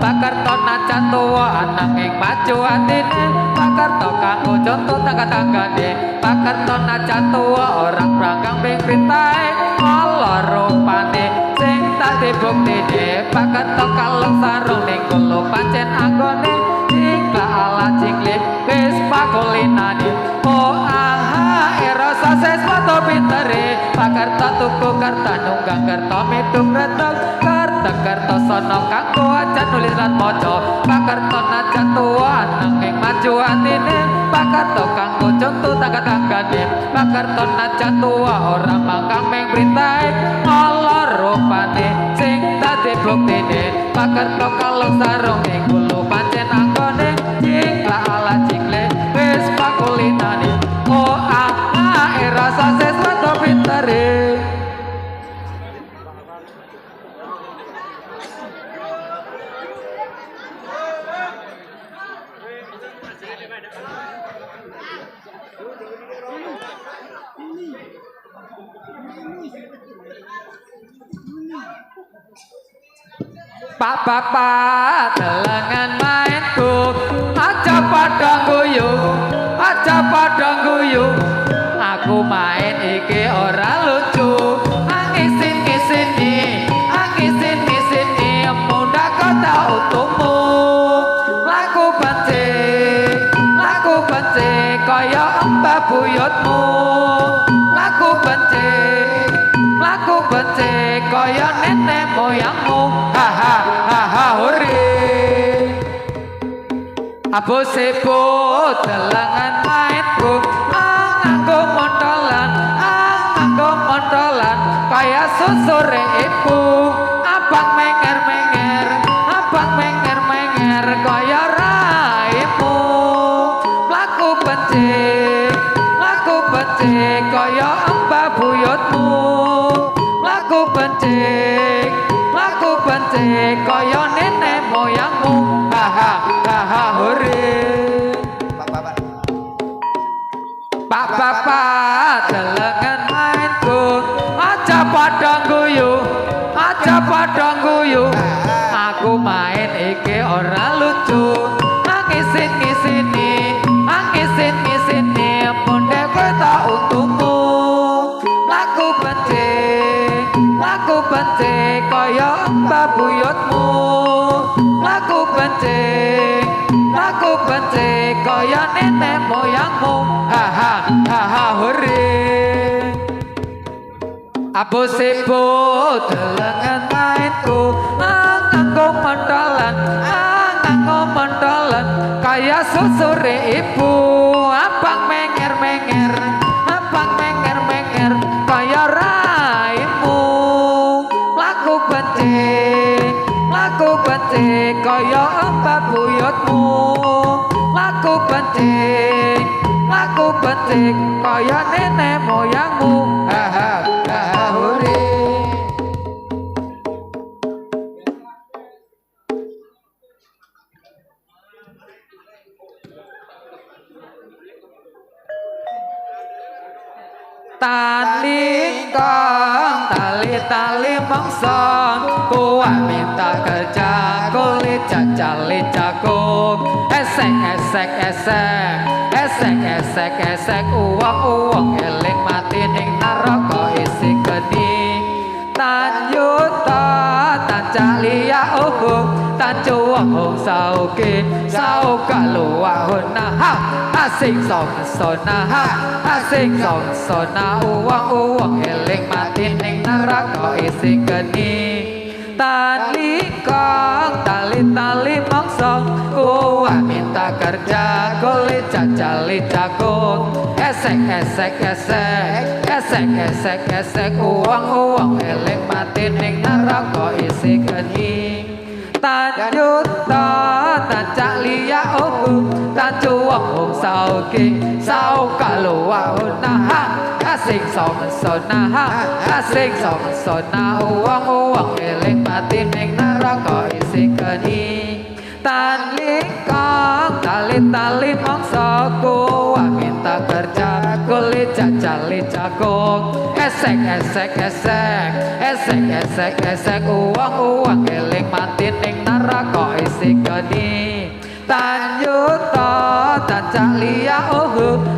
Pakarta najan tuwa nanging maju atine Pakarta kanggo contoh tangga-tanggane Pakarta najan tuwa ora prangkang ping printahe ala rupane sing dadi buktine Pakarta kaleng sarung ning kula pancen anggone Jingla ala jinglit wis pakulinane oh aha rasa seswato pintere Pakarta tuku karta nunggang karta midung retek Karta sono kanggo aja nulis lan maca Pakarta najan tuwa nanging maju atine Pakarta kanggo contoh tangga-tanggane Pakarta najan tuwa ora mangkang ming printahe ala rupane sing dadi buktine Pakarta kaleng sarung ing kula pancen anggone jingla ala jingle wis pakulinane oh rasa seswato pintere Pak bapak delengan mainku aja padha guyu aja padha guyu aku main iki ora lucu angisin-ngisini muda kota utumu laku benci kaya mbah buyutmu laku benci kaya nenek moyangmu haha hore abu sebut delengan mainku nganggo montolan kaya susure ibu abang menger-menger kaya raimu laku benci kaya mbah buyutmu laku benci kaya nenek moyangmu haha hore Pak bapak delengan mainku aja padha guyu aku main iki ora lucu angisin-ngisini mundhe kowe tak untumu laku benci kaya mbah buyutmu laku benci kaya nenek moyangmu haha hore abu sebut delengan mainku nganggo montolan kaya susure ibu abang menger-menger kaya raimu laku benci kaya mbah buyutmu laku benci kaya nenek moyangmu haha hore tali mangsa kuat minta kerja kulit cacali cakung esek uang eling mati ning neraka isi geni tanyuta tancalia tancuwang sauke sauka luwahuna asing sona uang eling mati ning neraka isi geni tali mangsa kuah minta kerja kulit cacali cakung esek uang eling mati ning neraka isi geni tanyuta tancalia tancuwang sauke sauka luwahuna asing sona uang eling mati ning neraka isi geni tali mangsa kuah minta kerja kulit cacali cakung esek uang eling mati ning neraka isi isikeni tan yuta tan calia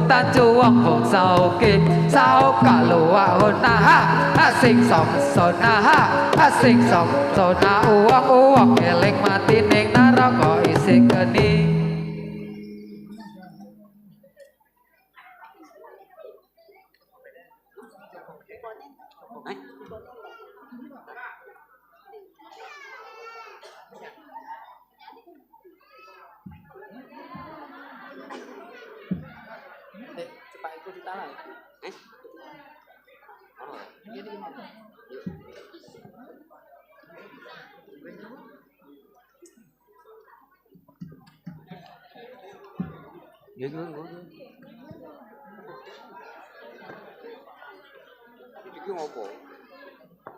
tan cuwong bangsa oke sao kaluwa onaha asing songsona asing songsona uwong eling mati ning neraka isikeni.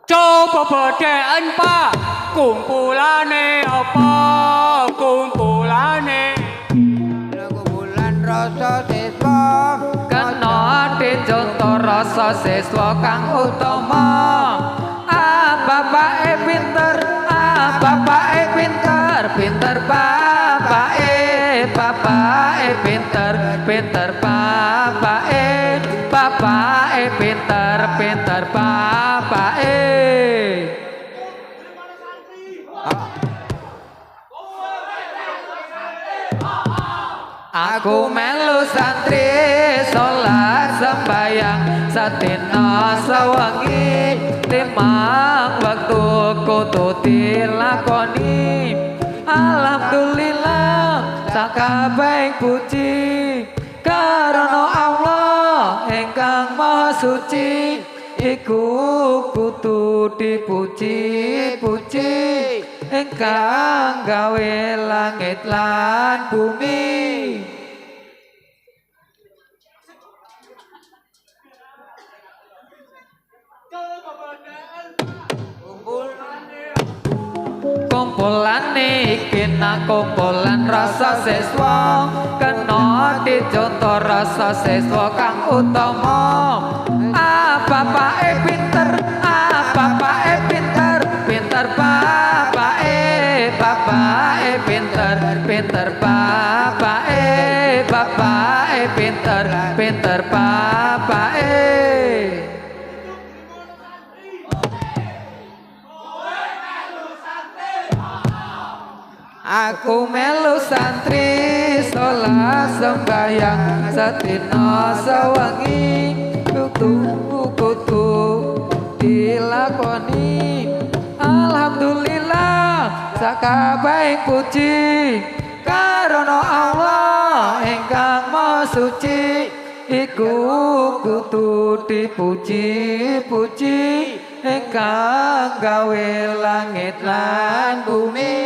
Coba bedaan pak, kumpulane apa? Kumpulane kumpulan rasa siswa Kena dicontoh rasa siswa kang utama. Bapake pinter, bapake pinter, pinter bapake pinter, pinter bapake pinter, pinter bapake. Aku melu santri sholat sembayang satina sawangi limang waktu kudu dilakoni. Alhamdulillah sakabeh puji karena Allah ingkang maha suci iku kudu dipuji-puji ingkang gawe langit lan bumi. Kumpulane iki nak kumpulan rasa siswa kena dicontoh rasa siswa kang utama. Bapake pinter, bapake pinter, pinter bapake pinter, pinter bapake pinter, pinter bapake. Aku melu santri sholat sembayang satina sawangi kudu dilakoni. Alhamdulillah sakabeh puji karena Allah ingkang maha suci iku kudu dipuji-puji ingkang gawe langit lan bumi.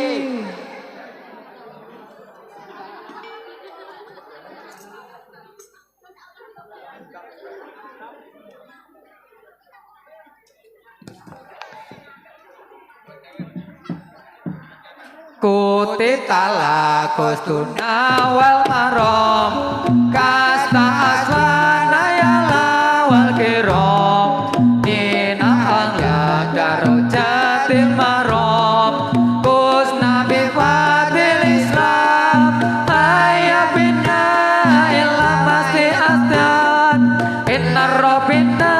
Kutitala kustuna wal marom kasta aswana yala wal kirom nina angya darojatil marom kusna bifadil islam ayah bina illa masih asdan inna robina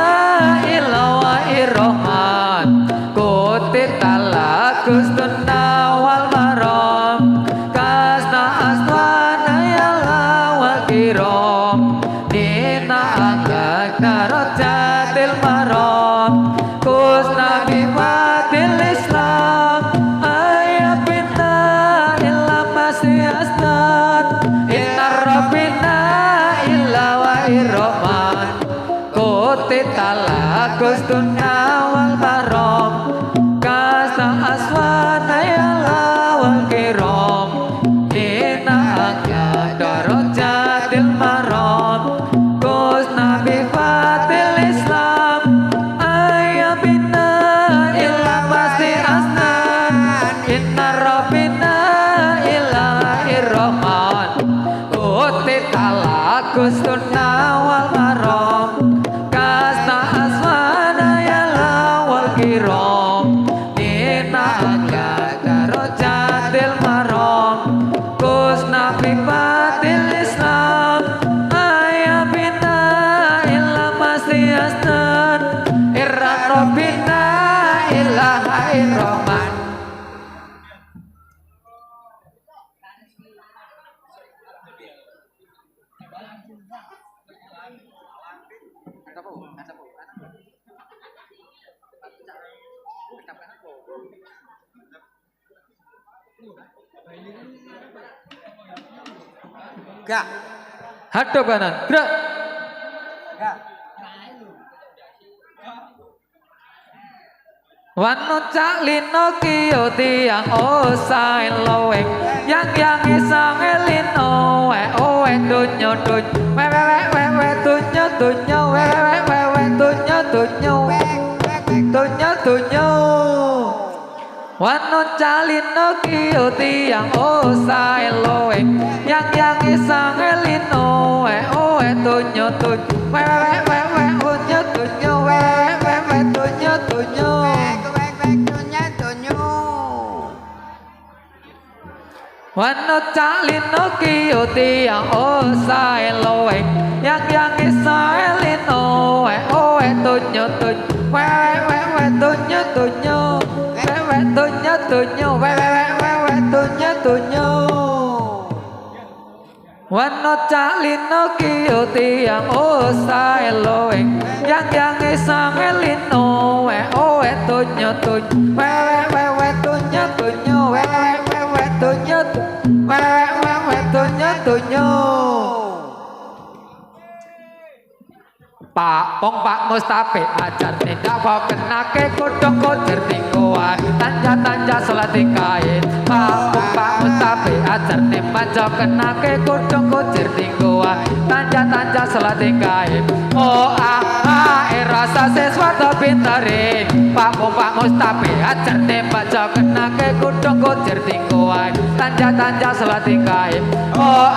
illa wa irrohman kutitala kustuna wal marom kasna aswana yala wal kirom nina angga darojatil marom kusna bifatil islam ayah bina illa masih asnan inna rabbina illa wa irrohman kutitala kustuna wal marom kasna aswana yala wal kirom nina angga darojatil marom kusna bifatil islam ayah bina illa masih asnan inna rabbina illa irrohman kutitala kustuna wal marom kasna aswana yala wal kirom nina angga darojatil marom Gak. Hadap kanan. Gerak. Gak. Wano cak lino kiyo tiang osai loeng yang isang elino we dunyo we dunyo we dunyo Wano cak lino kiyo tiang osai loeng yang isang elino we dunyo we dunyo Wano calino kiyo tiang osai loeng yang isaelino we tunyo we tunyo we tunyo Wano calino kiyo tiang osai loeng yang isaelino we tunyo we tunyo tunyo Pak Pong Pak Mustafi ajar tidak kau kena ke kudung kucir tingguan tanja selatingkai Pak Pong Pak Mustafi ajar tidak kau kena ke kudung kucir tingguan tanja selatingkai oh rasa sesuatu pintari Pak Pong Pak Mustafi ajar tidak kau kena ke kudung kucir tingguan tanja selatingkai oh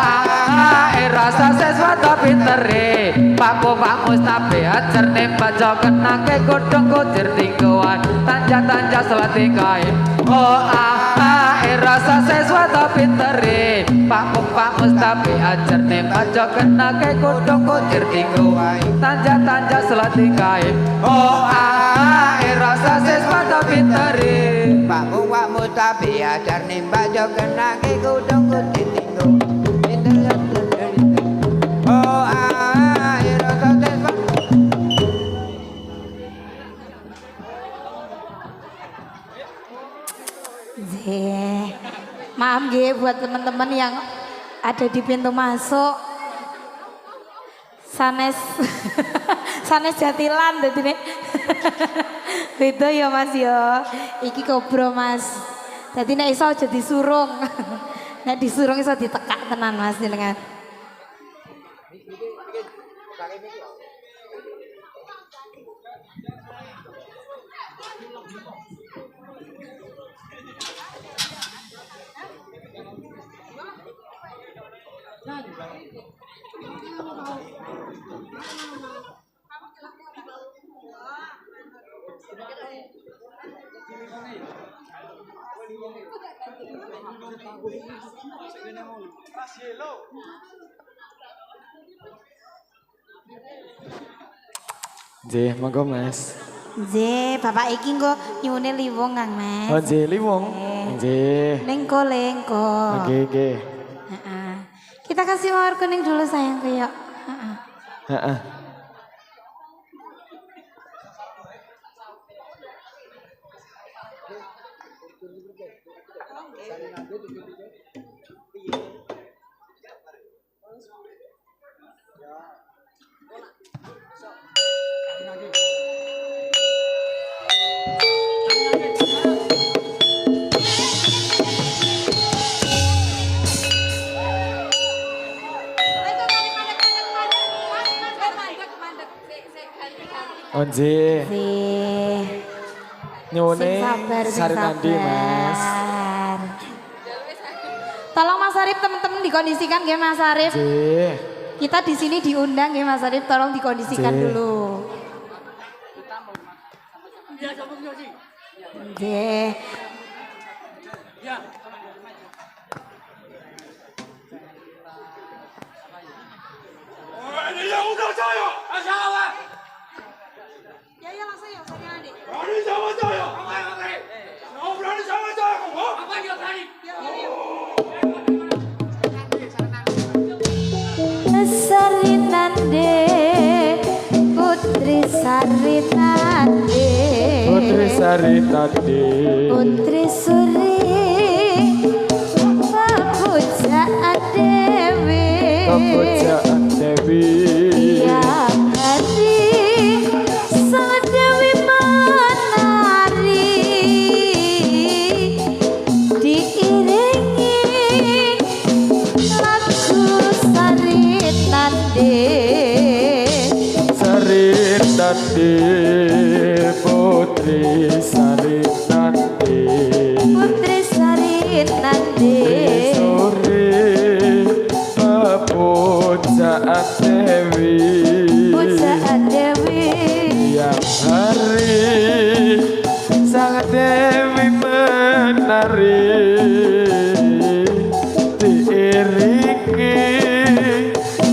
rasa sesuatu pintari Pak Pong Pak Mustafi tapi ajar nembak jauh kena ke godong kucir tingguan tanja selatingkai oh rasa sesuatu pinteri Pak Pung Pak Mustafi ajar nembak jauh kena ke godong kucir tingguan tanja selatingkai oh rasa sesuatu pinteri Pak Pung Pak Mustafi ajar nembak jauh kena ke godong kucir tingguan oh maaf nggih buat teman-teman yang ada di pintu masuk sanes sanes Jatilan dadi nek beda ya Mas ya iki kobro Mas dadi nek iso aja disurung nek disurung iso ditekak tenan Mas jenengan Nggih, monggo Mas. nggih bapak iki engko nyuwune liwong Kang Mas Oh, nggih, liwong. Nggih. lengko Nggih, nggih. Heeh. Kita kasih mawar kuning dulu sayangku yuk. Heeh. Heeh. Onje. Nyone sari nandi Mas. Tolong Mas Arif teman-teman dikondisikan ya Mas Arif. Kita di sini diundang ya Mas Arif, tolong dikondisikan dulu. Nggih. Ya langsung ya saya adik. Berani sama saya. Kau berani sama saya kamu? Apa dia berani? Sarinande Putri Sarinande Putri Sarinande Putri Suri pujaan Dewi Tiap hari sang Dewi menari diiringi lagu sarit nande Sarit nandi putri sarit nandi putri sarit nande sore pujaan Dewi pujaan Dewi tiap hari sang Dewi menari diiringi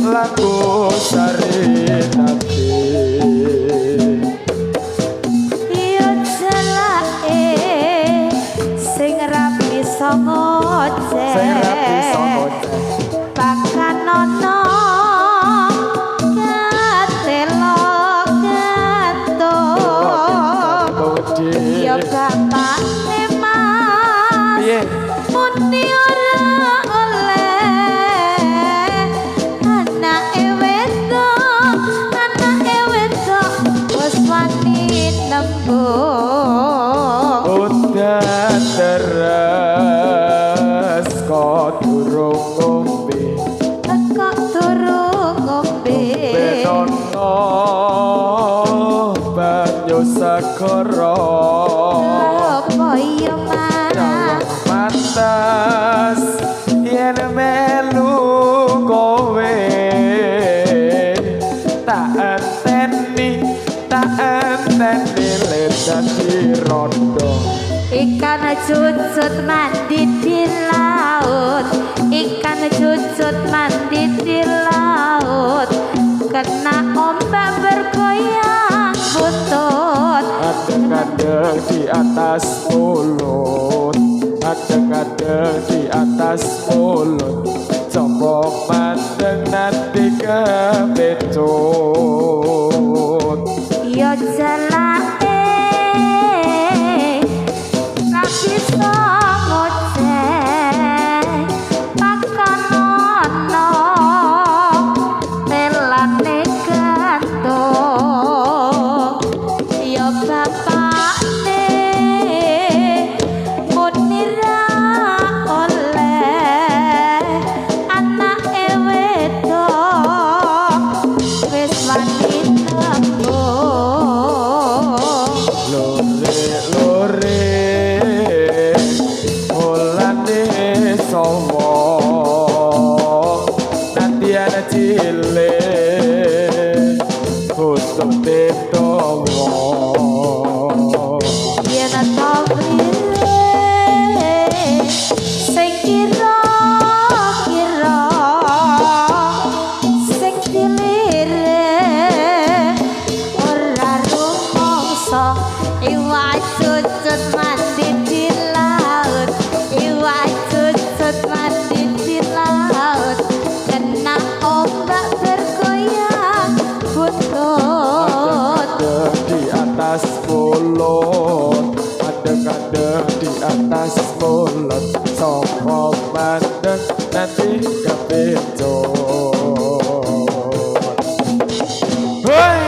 lagu sarit nandi Yo jelae sing rapi songoce sing rapi songoce pakanono katelo gantung yo bapak emas piye muni ora oleh anake wedok wis wani nembung udah teras kok durung ngombe kok durung ngombe benono banyu sakara apa iya mas pantas yen melu kowe tak enteni dadi rondo ikan cucut mandi di laut ikan cucut mandi di laut kena ombak bergoyang butut adeng-adeng di atas mulut adeng-adeng di atas mulut coba mandeng nanti kebecut yo jelae tapi ngoceh pakanono telane gantung yo bapakne munira oleh anake wedok wis wani lore mulane sawa nanti ana cilik foto tetowo yen ta blire sing kira-kira sing dilire ora rumangsa iwak cucut mandi di laut iwak cucut mandi di laut kena ombak bergoyang butut adeng di atas mulut adeng-adeng di atas mulut saka mandeng nanti kebecut hoi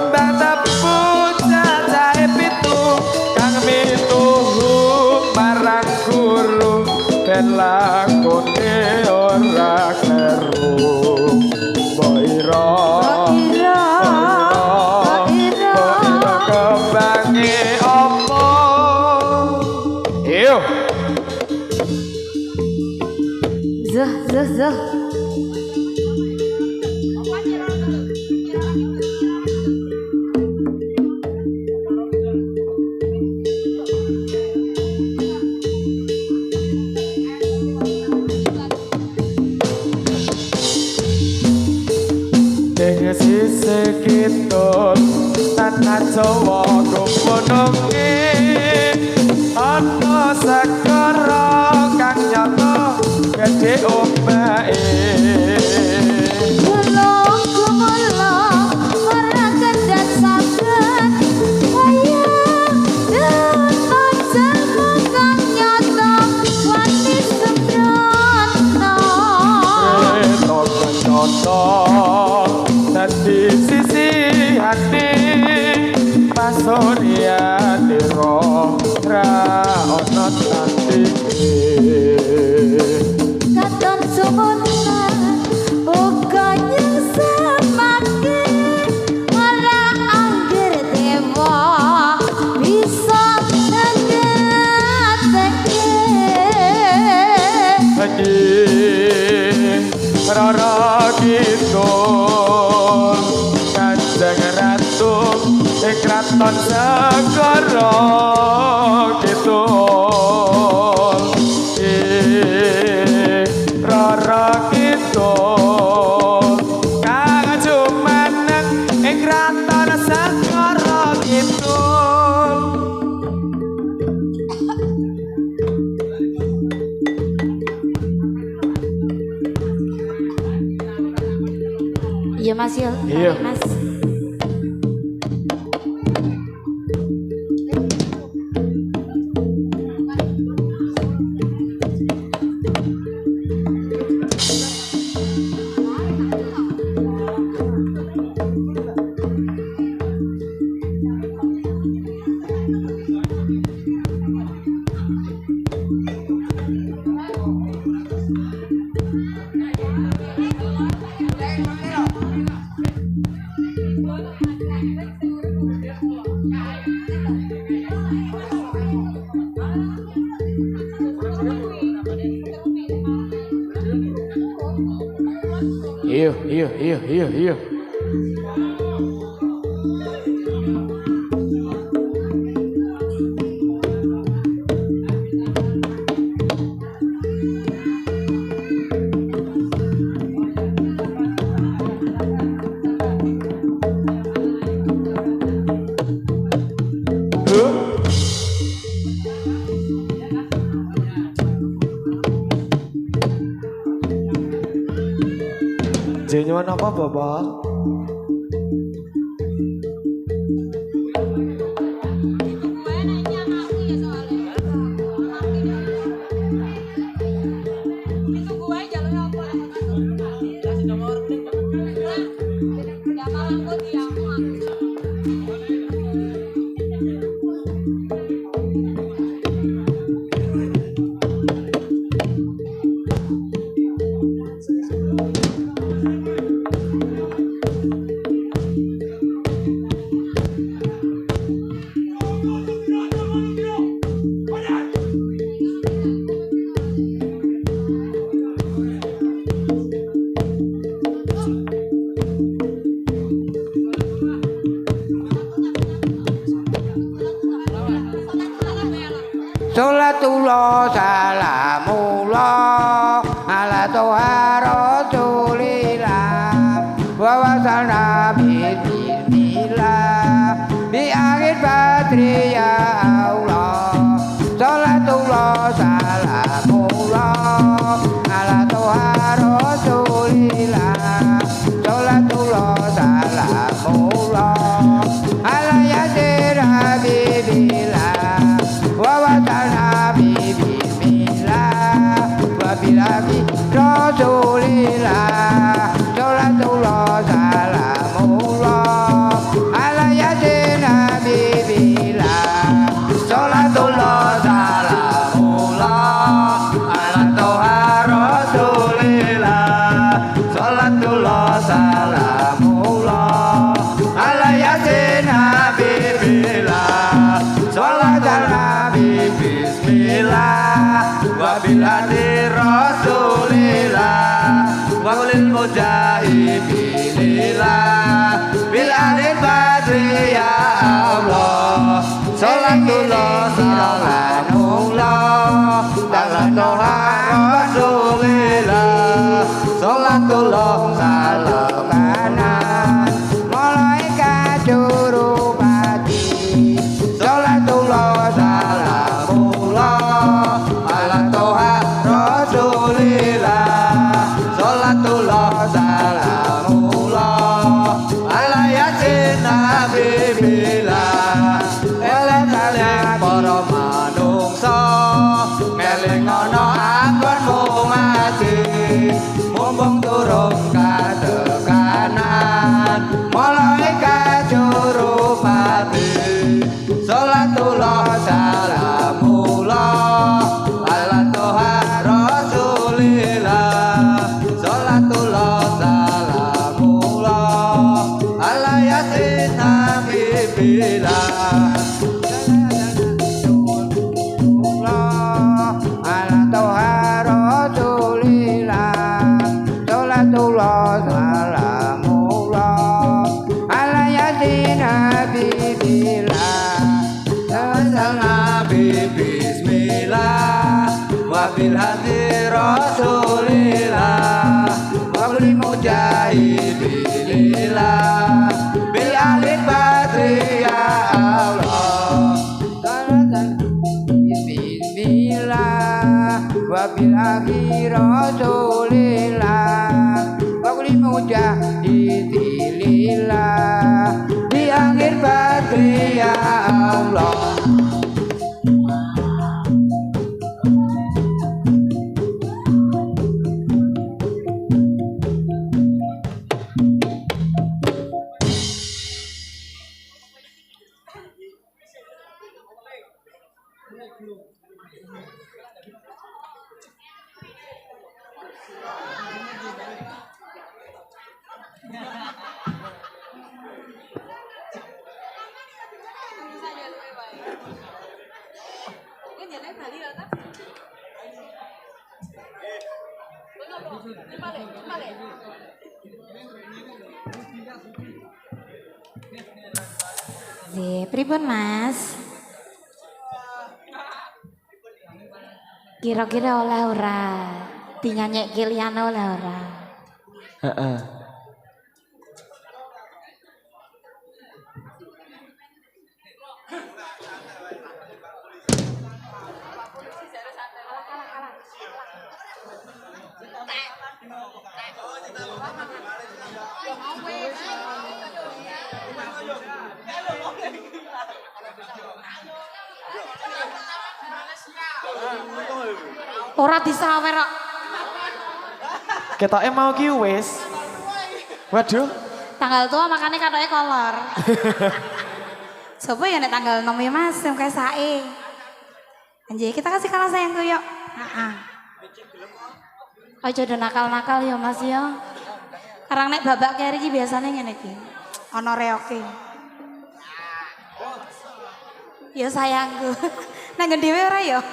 kembang tebu cacahe pitu kang mituhu marang guru ben lakone ora kleru mbok ira kembange apa iyo Zah. ning sisih kitun tanah Jawa kupunungi ana sakara kang nyata gedhe omahe di sisi hati pasoria diro ra ono tanti Katon sumunan uga nyesemaké ora angger dewa bisa ngendhatake lagi rara kidul Kanjeng Ratu ing kraton segara kidul rara kidul kang jumeneng ing kraton segara kidul Iya Mas yo. Iya. Mas. Iya. Jenyawan apa Bapak? Sholatullah salamullah ala toha rasulillah wa wasana bismillah bi akhir badri ya Allah. Sholatullah salamullah ala toha rasulillah sholatullah salamullah ala yadir habibillah wa watana bismillah wa bilahi rasulillah sholatullah salamullah ala bibillah eling-eling para manungsa ngeling ana anggonmu mati mumpung durung katekanan malaikat juru pati salatullah salamullah ala toha rasulillah salatullah salamullah ala yasin habibillah ala toha rasulillah salatullah salamullah ala yasin habibillah Nabi bismillah wabil hati rasulillah wabil mujahidillah bil alif badri ya Allah bismillah wabil hati rasulillah wabil mujahidillah di akhir badri ya Allah. Pripun Mas? Kira-kira oleh ora? Dinyanyek kilian oleh ora? Heeh. Ora disawer kok. Ketoke mau ki wis. Waduh. Tanggal tua makanya katoke kolor. Sopo ya nek tanggal 6 ya Mas, yang kayak sae. Anjir, kita kasih kalah sayang tuh yuk. Heeh. Aja do nakal-nakal ya Mas ya. Karang nek babak keri iki biasane ngene iki. Ana reoke. Ya sayangku. Nang ngendi ora ya?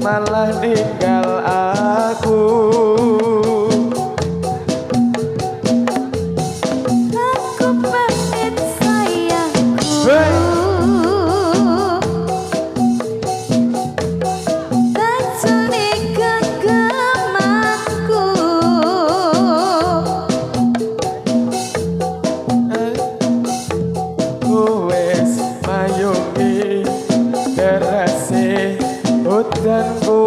Malah tinggal aku. Aku pamit sayangku. Racuni genggamanku. Wes mayungi derase udanku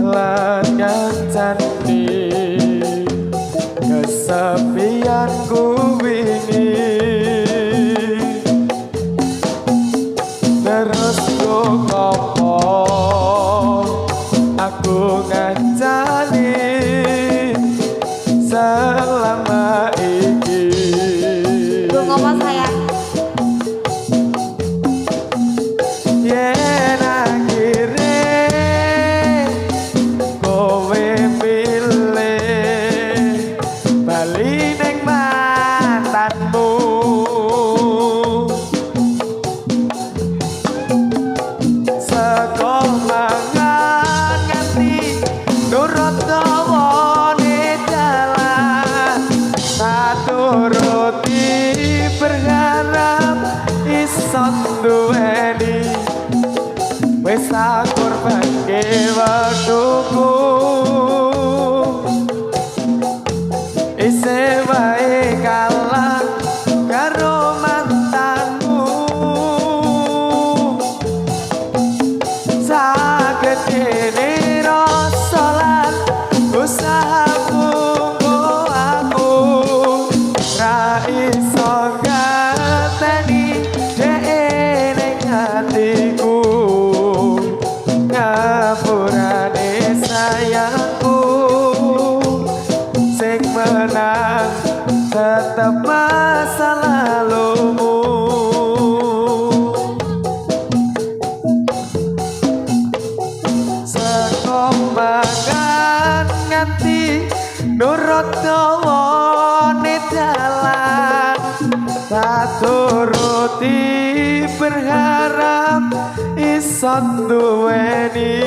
lan ngancani kesepianku ini terus ngopo aku ngancani selama iki. Ngopo sayang? nurut dawane dalan tak turuti berharap iso duweni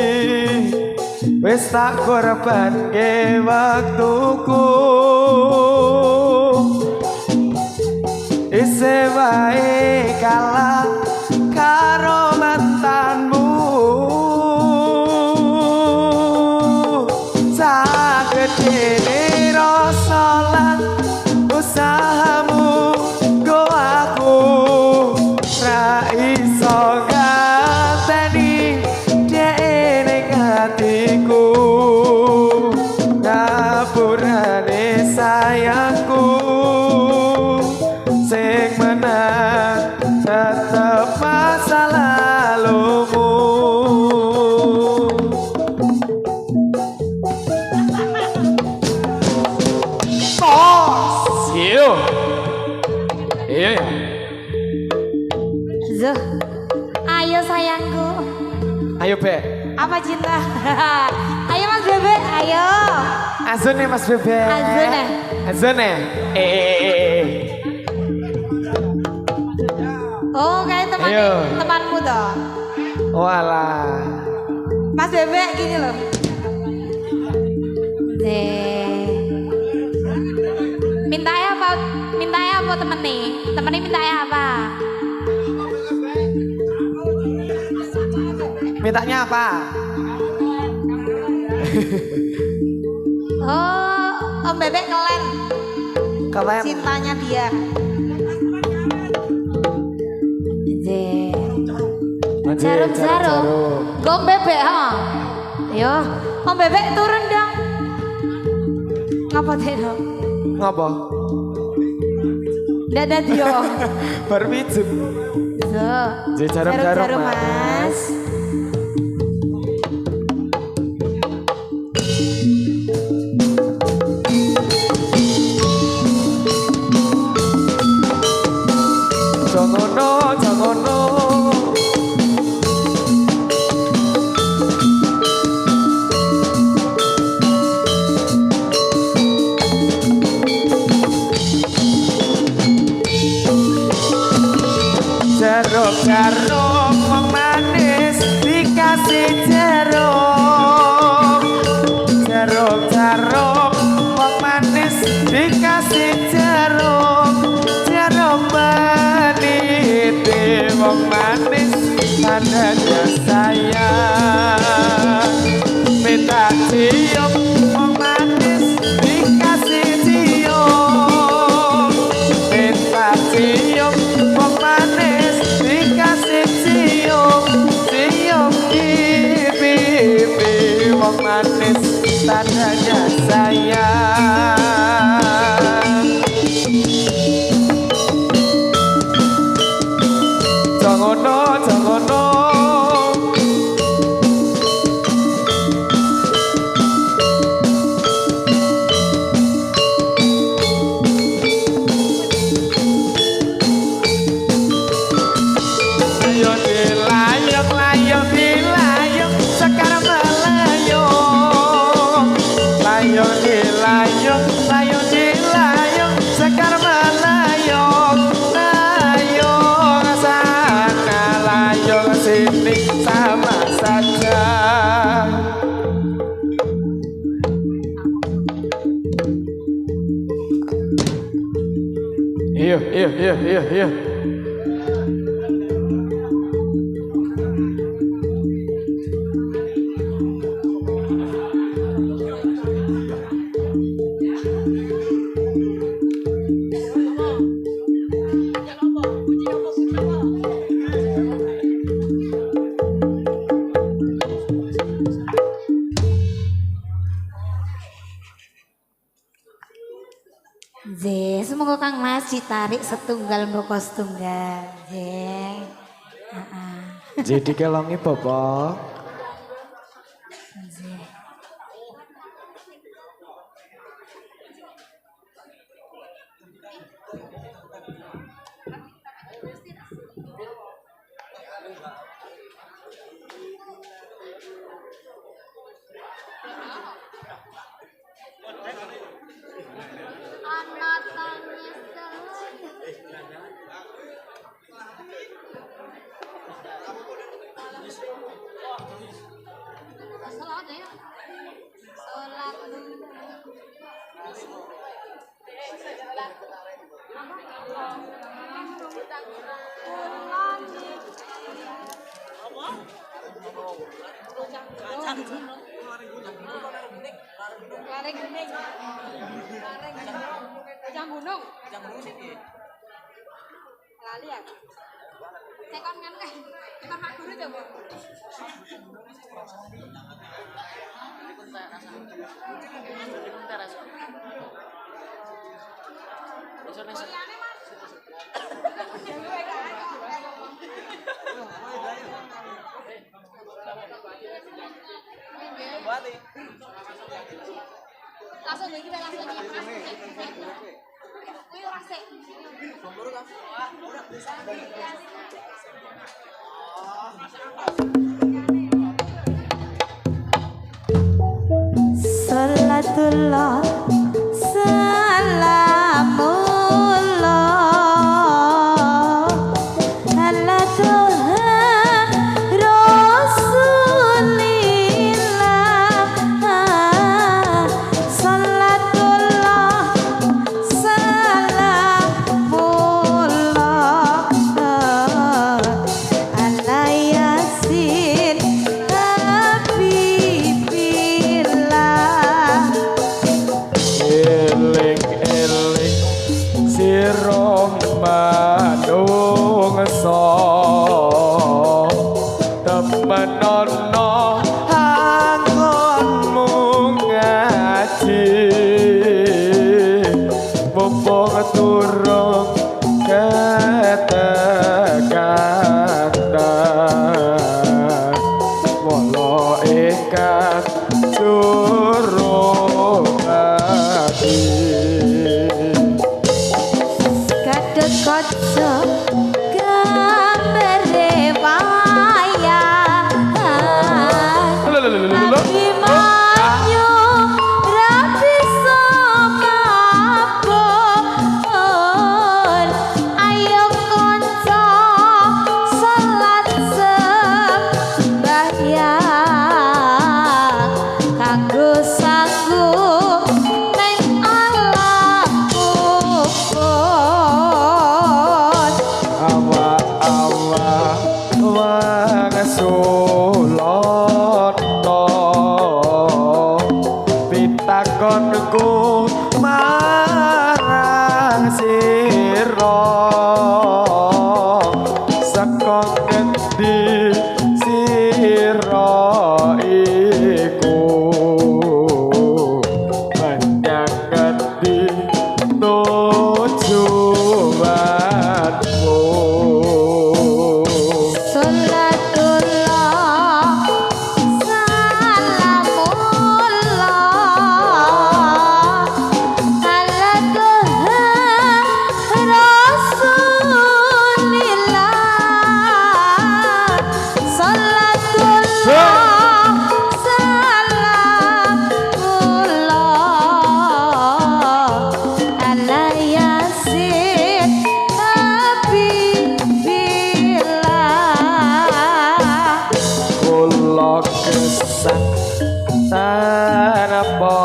wis tak korbanke waktuku isih wae kalah karo mantanmu sagedene rasa lan usahamu go aku ra iso ngateni dene hatiku ngapurane sayangku sing menang tetep masa lalumu tos iyo iya ya Zuh, ayo sayangku. ayo be Apa cinta? Ayo Mas Bebe, ayo. azune mas bebe Azune. azune Oh, kayak Ayo. temanmu toh. walah Mas Bebe gini loh. Mintanya apa? Mintanya apa temen nih? Temen nih mintanya apa? mintanya apa Oh, Om Bebek kelen. kalian Cintanya dia. Jarum-jarum. Om Bebek, ha? Yo, Om Bebek turun dong. Ngapa teno? ngapa Dadah dia. berbijuk So, jarum-jarum mas. jangono jangono jeruk wong manis dikasih jeruk wong manis dikasih jeruk meniti wong manis tandanya sayang minta cium wong manis dikasih cium minta cium wong manis dikasih cium pipi wong manis tandanya sayang jangono ayo dilayung sekarang melayung layung sekarang melayung sana layung sini sama saja iya Semoga Kang Mas ditarik setunggal mboko setunggal. jadi kelongi bapak Lareng gunung. Ujang gunung. Lali ya. Tekon kan kita mak guru coba. Langsung lagi langsung kuwi rasik. Salatullah salamullah ala Tuhan Rasulillah salatullah salamullah ala yasin habibillah eling-eling sira manungsa temenono angonmu ngaji mumpung turung ketekandan wala ingkang suruh hati Kadek kaca gambare wayang Abi manyu rapi samapun Ayo konco salat sembahyang Kanggo sanggup neng alam kubur awak-awak wang sulana pitakonku marang sira saka ngendi sira iku menyang ngendi tujuanmu Salatullah salamullah ala Tuhan Rasulillah salatullah salamullah ala yasin habibillah kula kesah tanpa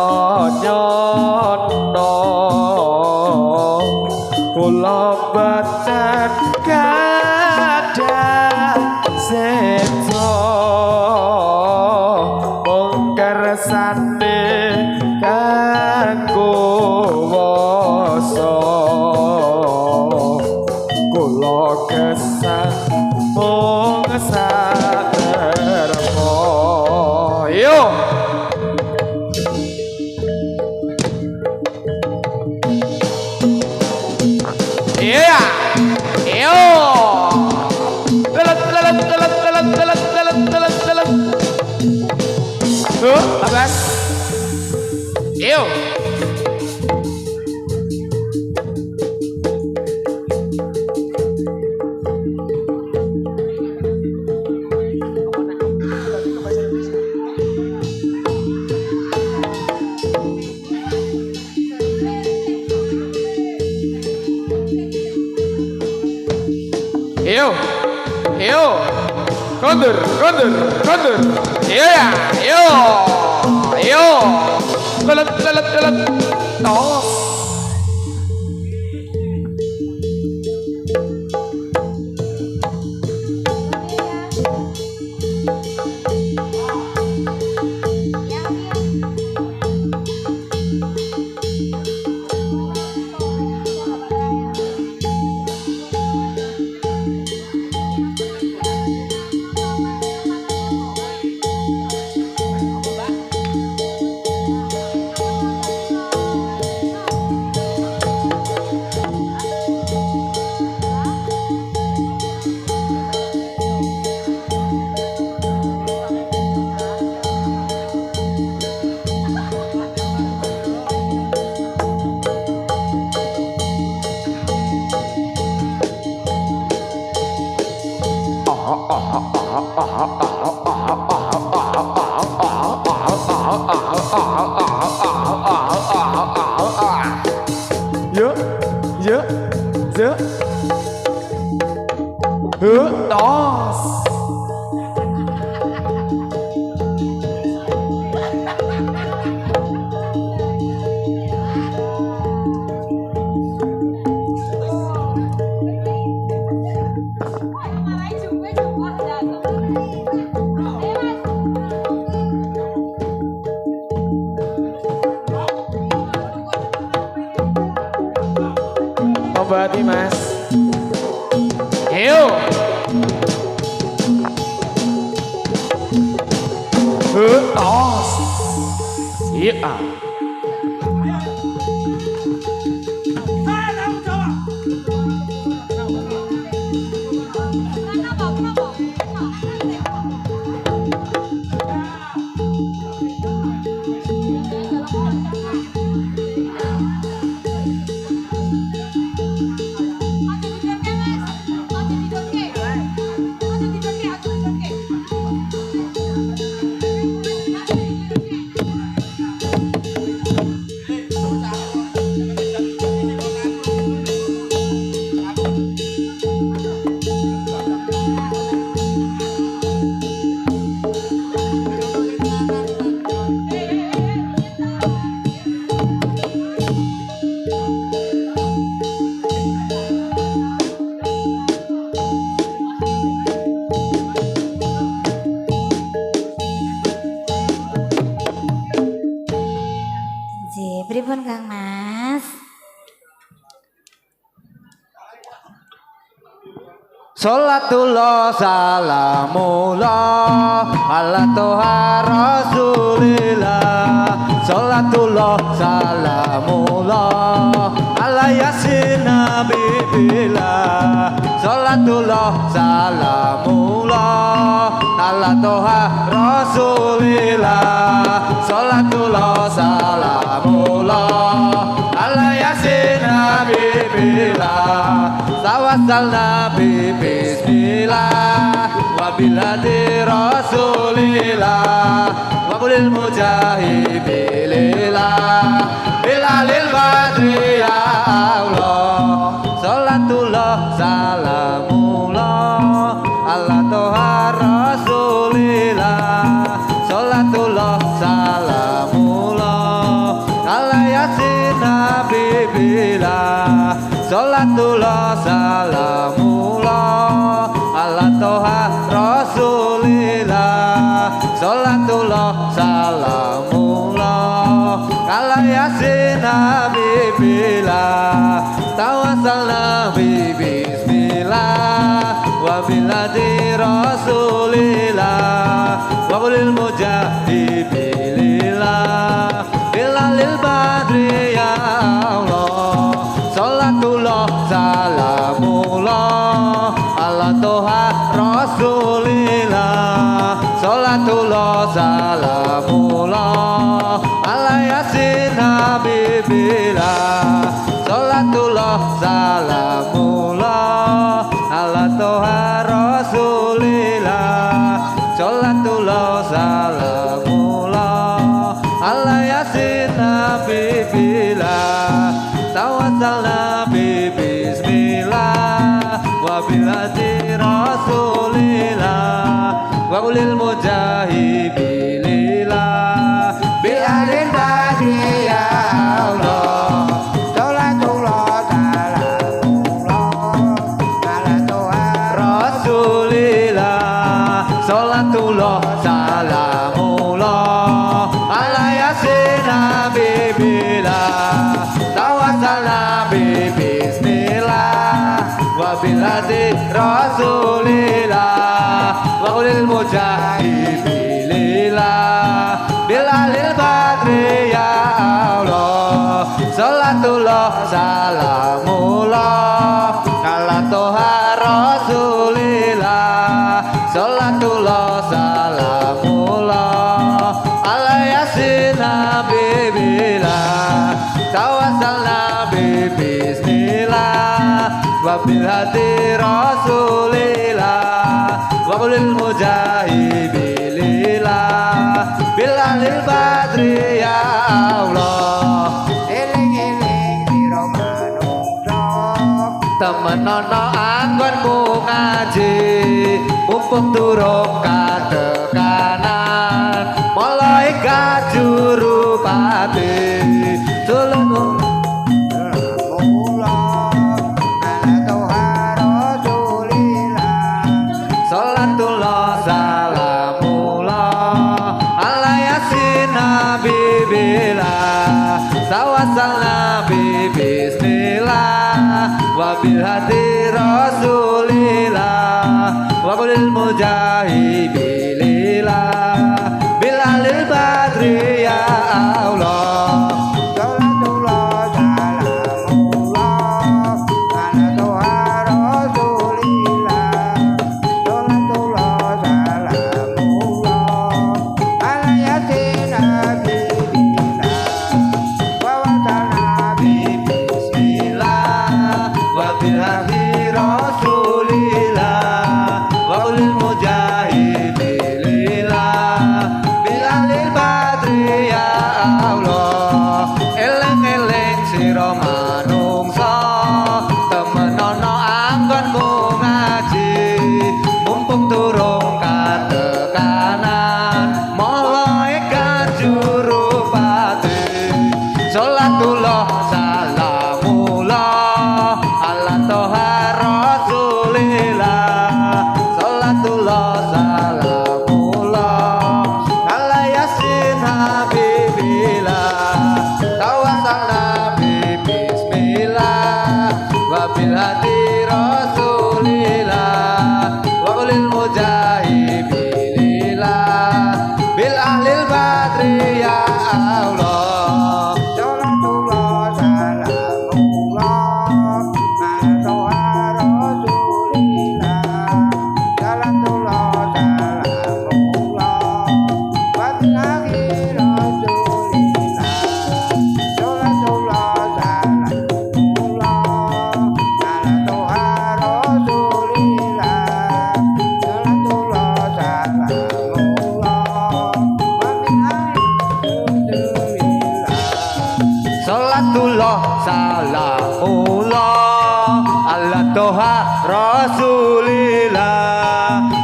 nyono kula badan kadang seto mung kersane kanggo wasa kula kesah mung satermo yo iya yo telat abas yo yo kondur iya ya yo telat tos Dơ dơ dơ đó. Obati mas. Hiểu. Đó. Iya. Pripun Kang Mas? Salatullah salamullah ala toha rasulillah. Salatullah salamullah ala yasin nabibillah. Salatullah salamullah ala toha rasulillah. Salatullah salamullah ala yasin nabibillah. Tawasal nabi bismillah wabiladi rasulillah wabulil mujahibilillah bilalil badri ya Allah. Salatullah salamullah ala toha rasulillah. Salatullah salamullah ala yasin nabibillah. Salatullah salamullah ala toha rasulillah. Salatullah salamullah ala yasin nabibillah. Tawasal nabi bismillah wabiladi rasulillah wabulil mujahibilillah bilalil badri ya Allah. Salatullah salamullah ala toha rasulillah. Salatullah salamullah ala yasin habibillah. Salatullah salamullah ala toha rasulillah. Salatullah salamullah ala yasin habibillah. Tawasal nabi bismillah wabiladi rasulillah wabulil mujahibilillah bilalil badri ya Allah. Salatullah salamullah ala toha rasulillah. Salatullah salamullah ala yasin habibillah. Tawasal nabi bismillah wabiladi rasulillah wabulil mujahibilillah bilalil badri ya Allah. Salatullah salamullah ala toha rasulillah. Salatullah salamullah ala yasin habibillah. Tawasal nabi bismillah wabiladi rasulillah wabulil mujahibilillah bilalil badri ya Allah eling-eling sira manungsa temenono anggonmu ngaji mumpung durung katekanan mulai kajuru pati tulung salatullah salamullah ala yasin habibila tawasal nabi bismillah wabil hati rasulillah wabil mujahibilillah bilalil badri ya Allah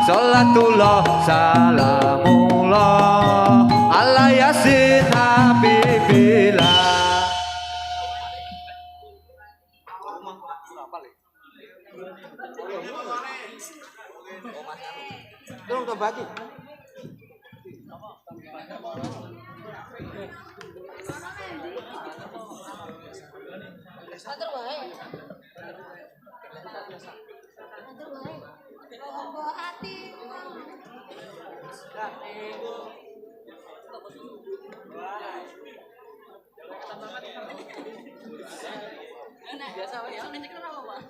Salatullah salamullah ala yasin habibillah. Tolong kebagi. Atur wae. Atur wae. Monggo ati. Biasa wae ya, nek kenapa, Pak?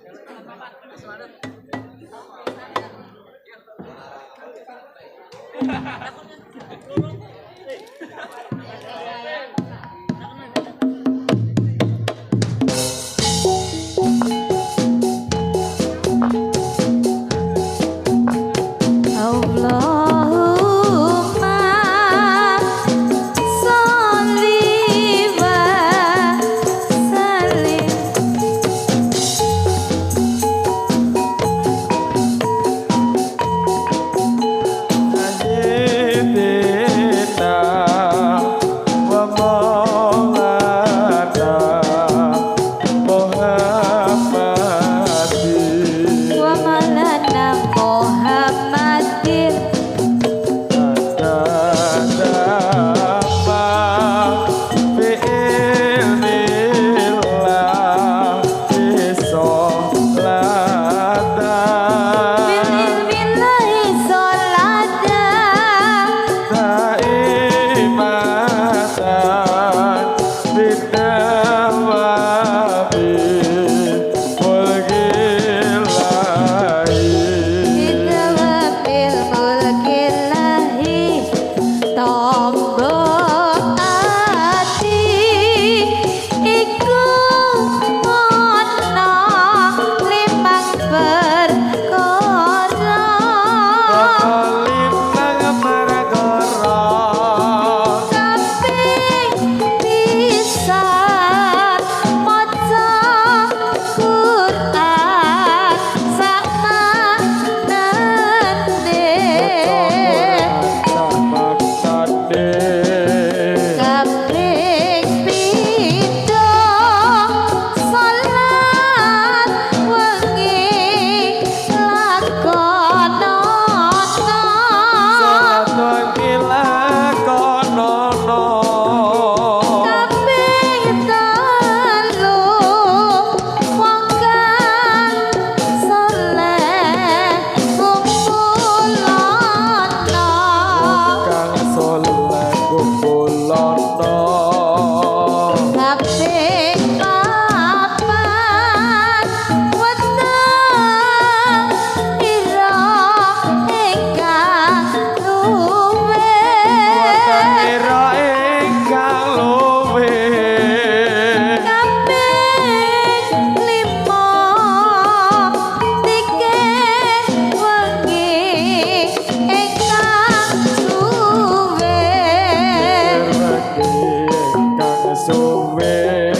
suwe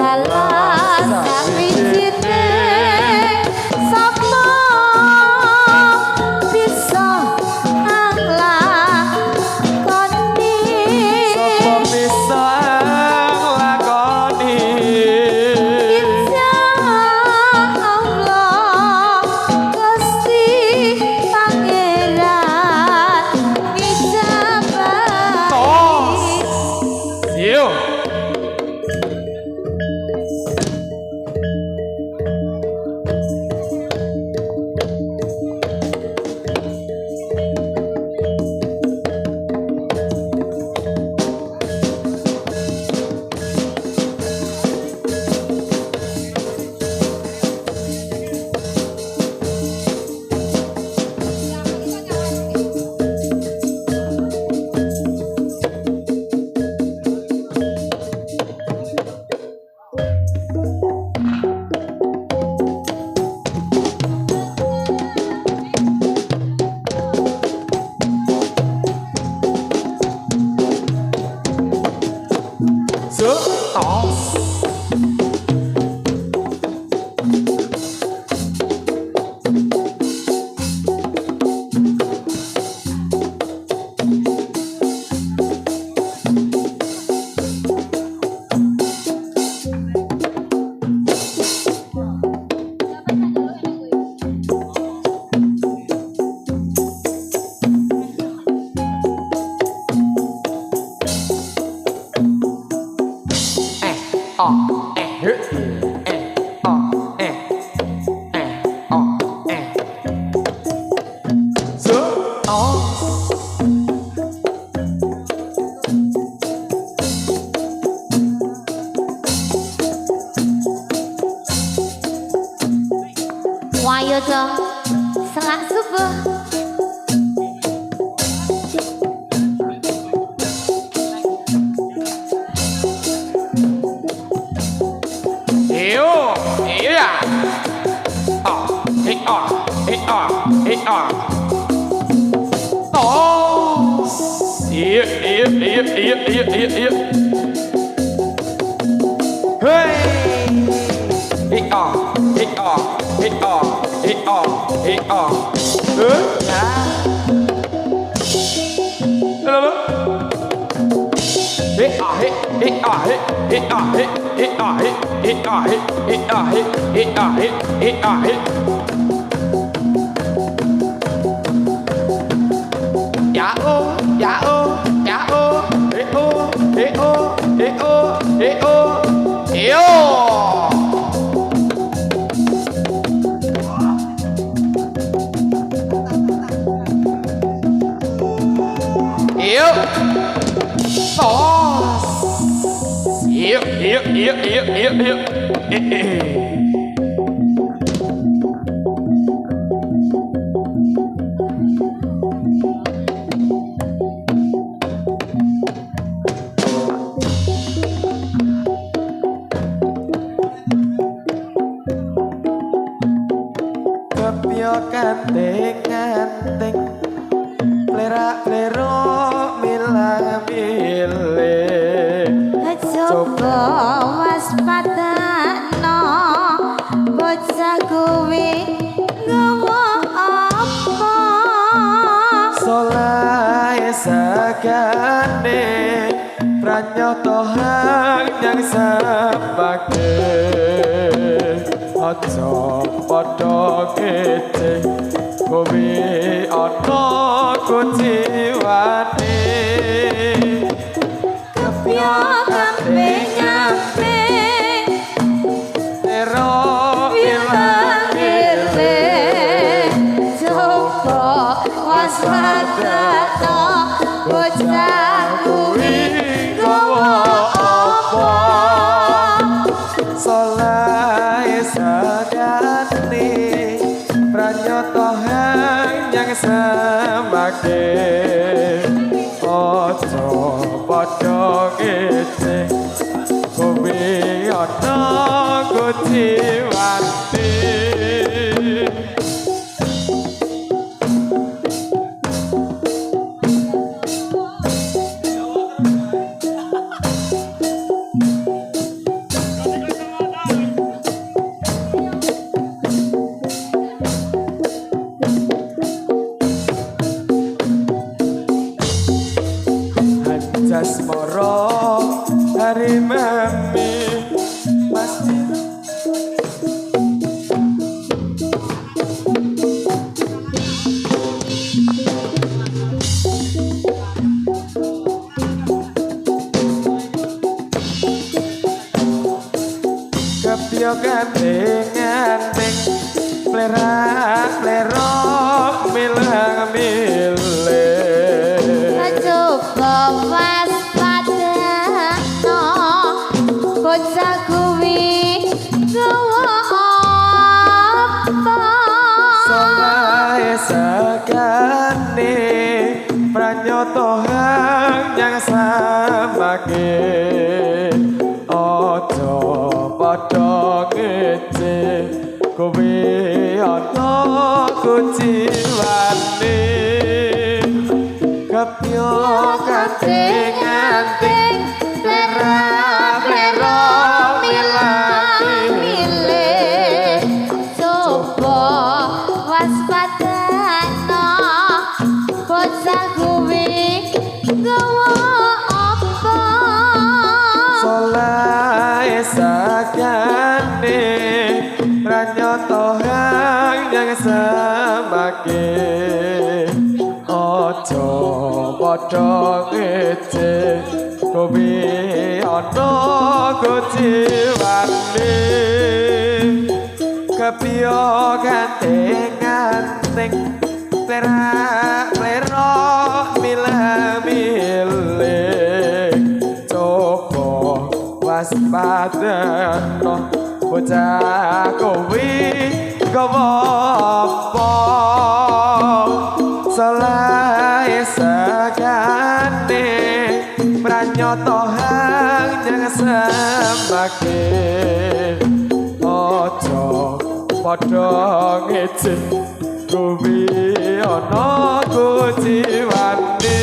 salah sawijining sapa bisa nglakoni sapa bisa nglakoni Insya Allah Gusti Pangeran ngijabani Siu tos Wayo dong selak subuh Iyo iya tos iya Hey Kepio kanting-kanting plerak-plero milah-milih Coba waspadano bocah kuwi nggawa apa Solai sagane pranyoto hang sepake Aja padha kece kowe ana kuciwane Kepya kamping-kamping Ero Bilang-biling Coba waspadano bocah kuwi nggawa apa Solai sagane pranyoto hang semake Aja padha kece kowe ana kuciwane loro hari mami Mas Kepio ganting-ganting Plerak-plerok milang milih Coba waspada no bocah kuwi gawa apa Solae sakane pranyoto yang samake ojo padha ngece kowe ana kuciwane kepyo ganting-ganting Plera-plera milih coba waspada no bocah kuwi gawa apa Solae sakane pranyoto yang samake ojo padha ngece kowe ana kuciwane kepio ganting-ganting plera-plera milih-milih coba waspada no bocah kowe gawa apa Solae sakane pranyoto yang sembake ojo padha ngece kowe ana kuciwane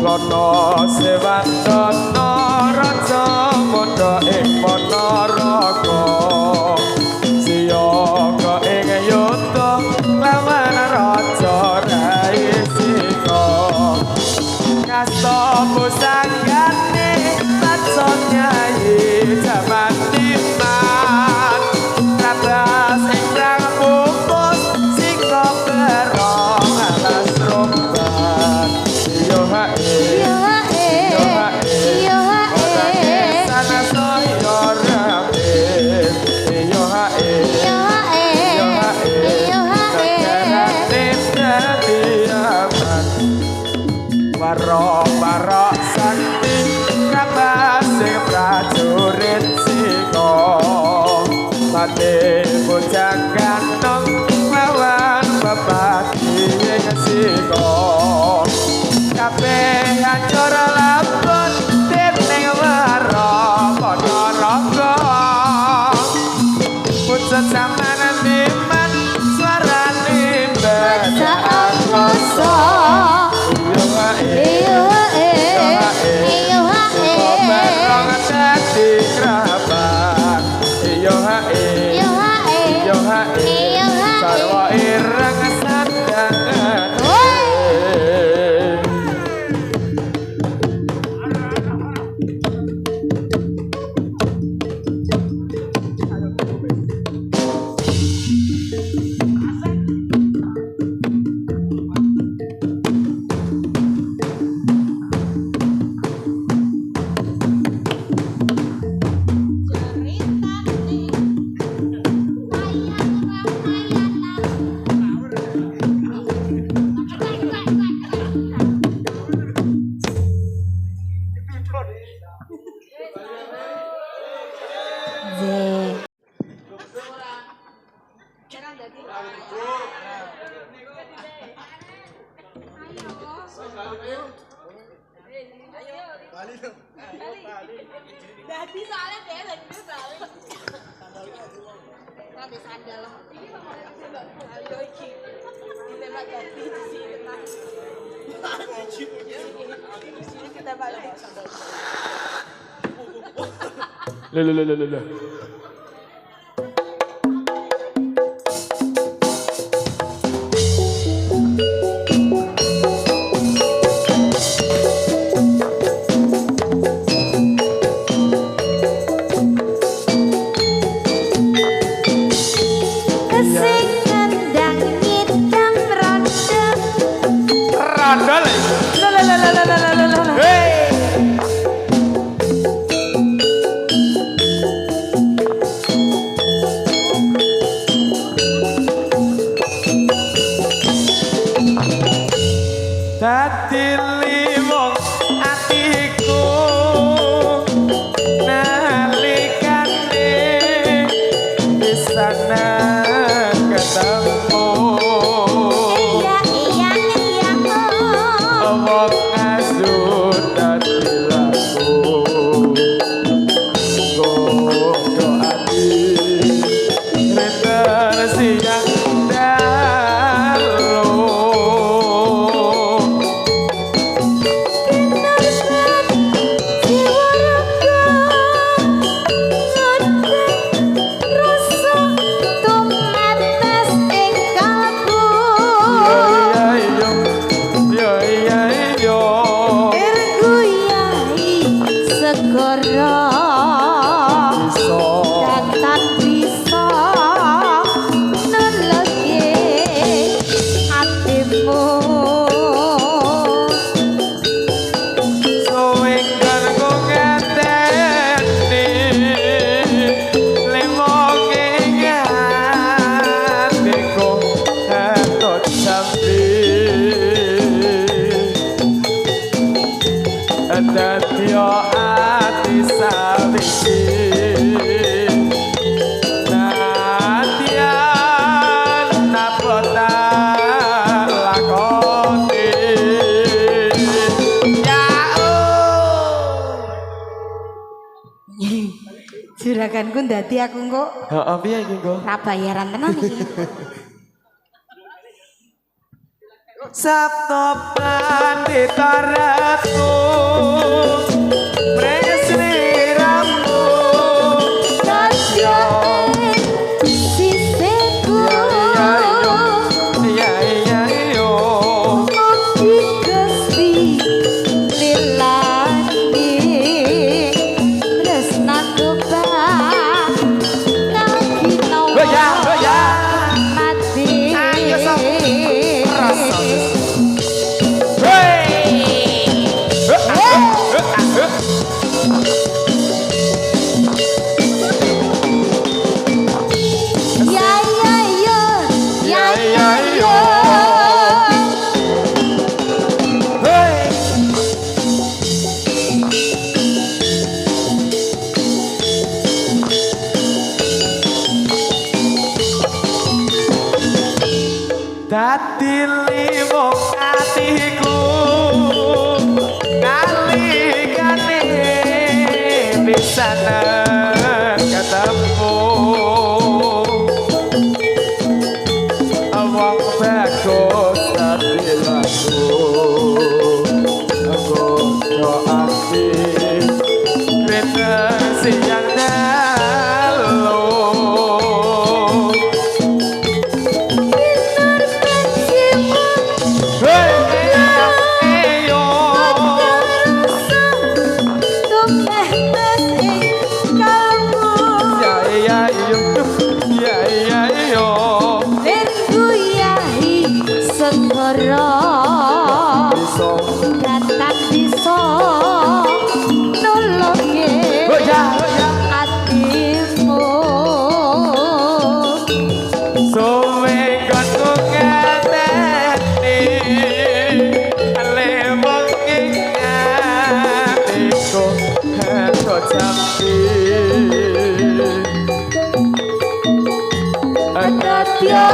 Lono sewandono raja mondo ing Ponorogo siyaga ing yuda lawan raja Raisika ngasta musanggane raja Nyai jaman diman rabas ing rambut sing berong alas romban yo hae sana soyo rabe yo hae Dadi soalnya dia lagi balik. Nanti sandal. Ayo iki. Ditembak dadi di sini. Kita balik. Loh. Sing ngendang ngidam ronde Randol. Dadi limong atiku nalikane disana ketemu iya wong ngasut dadi laku gogo ati render siang dalu Dadya ati sawisi nadyan napota lakoni Juraganku ndadi aku kok heeh piye iki kok ra bayaran tenan iki. Sabto pandita ratu Presri ramu Kadya sisiku yo Mugi Gusti lilani tresnaku ya mati ayo sok rasa Dadi limong atiku nalikane bisa ketemu wong bagus dadi laku aku doati kreta siang dalu datang bisa nolonge atimu suwe kono ngateni lemong ingatiku hento jampi Kadya